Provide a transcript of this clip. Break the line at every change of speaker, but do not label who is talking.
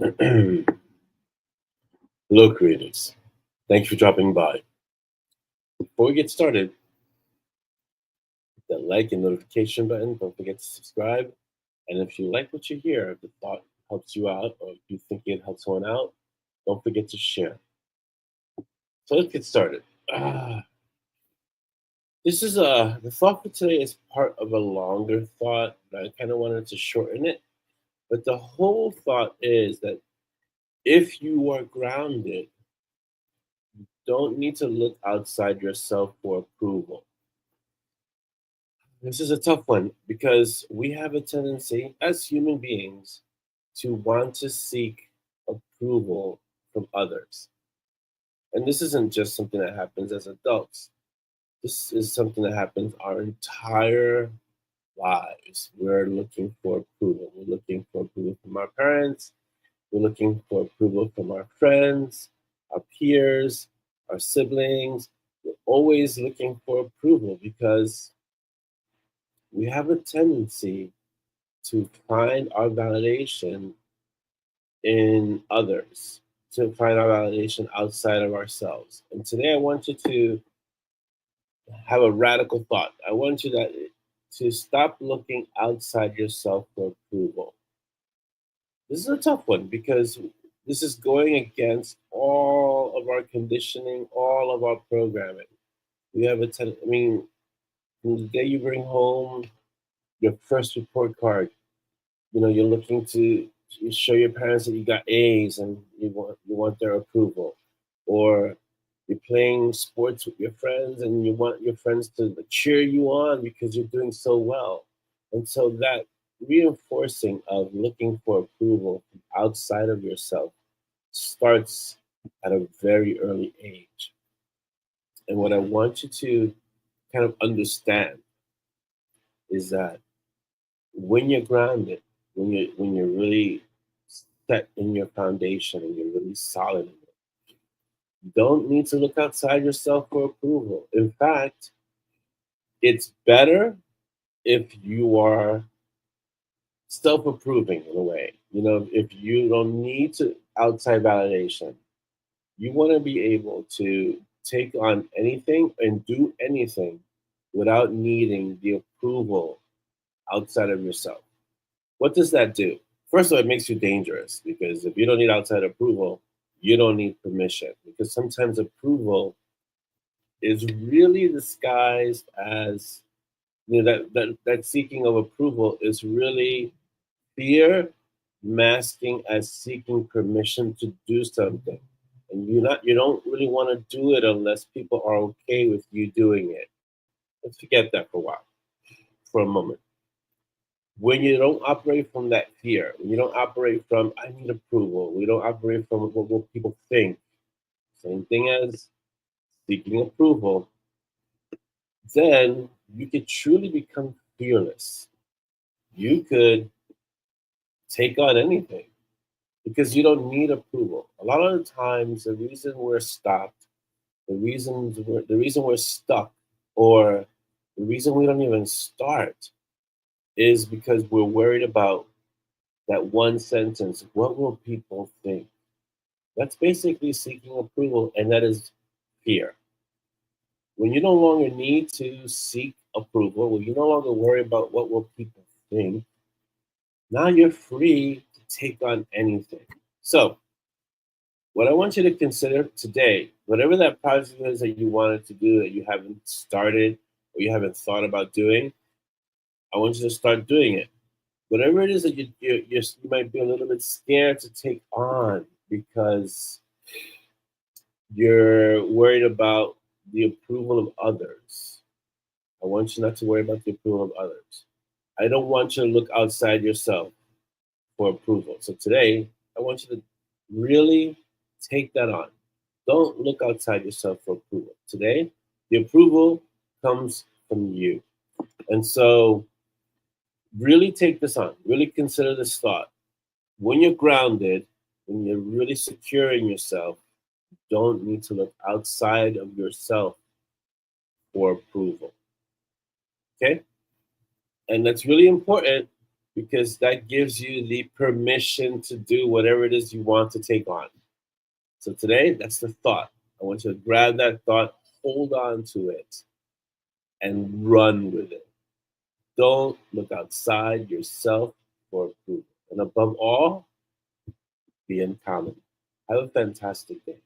Hello, creators. Thanks for dropping by. Before we get started, hit that like and notification button. Don't forget to subscribe. And if you like what you hear, if the thought helps you out, or if you think it helps someone out, don't forget to share. So let's get started. This is the thought for today is part of a longer thought, but I kind of wanted to shorten it. But the whole thought is that if you are grounded, don't need to look outside yourself for approval. This is a tough one because we have a tendency as human beings to want to seek approval from others. And this isn't just something that happens as adults. This is something that happens our entire lives. We're looking for approval. We're looking for approval from our parents. We're looking for approval from our friends, our peers, our siblings. We're always looking for approval because we have a tendency to find our validation in others, to find our validation outside of ourselves. And today I want you to have a radical thought. I want you to stop looking outside yourself for approval. This is a tough one because this is going against all of our conditioning, all of our programming. We have I mean, from the day you bring home your first report card, you're looking to show your parents that you got A's and you want their approval, or you're playing sports with your friends and you want your friends to cheer you on because you're doing so well. And so that reinforcing of looking for approval from outside of yourself starts at a very early age. And what I want you to kind of understand is that when you're grounded, when you're really set in your foundation and you're really solid in it, you don't need to look outside yourself for approval. In fact, it's better if you are self-approving in a way. If you don't need to outside validation, you want to be able to take on anything and do anything without needing the approval outside of yourself. What does that do? First of all, it makes you dangerous because if you don't need outside approval, you don't need permission. Because sometimes approval is really disguised as that seeking of approval is really fear masking as seeking permission to do something. And you don't really want to do it unless people are okay with you doing it. Let's forget that for a while, for a moment. When you don't operate from that fear, when you don't operate from I need approval, we don't operate from what will people think. Same thing as seeking approval, then you could truly become fearless. You could take on anything because you don't need approval. A lot of the times, the reason we're stopped, the reason we're stuck, or the reason we don't even start is because we're worried about that one sentence. What will people think? That's basically seeking approval, and that is fear. When you no longer need to seek approval, when you no longer worry about what will people think, now you're free to take on anything. So, what I want you to consider today, whatever that project is that you wanted to do that you haven't started or you haven't thought about doing, I want you to start doing it. Whatever it is that you might be a little bit scared to take on because you're worried about the approval of others. I want you not to worry about the approval of others. I don't want you to look outside yourself for approval. So today, I want you to really take that on. Don't look outside yourself for approval. Today, the approval comes from you. And so, really take this on. Really consider this thought. When you're grounded, when you're really secure in yourself, you don't need to look outside of yourself for approval. Okay? And that's really important because that gives you the permission to do whatever it is you want to take on. So today, that's the thought. I want you to grab that thought, hold on to it, and run with it. Don't look outside yourself for approval. And above all, be uncommon. Have a fantastic day.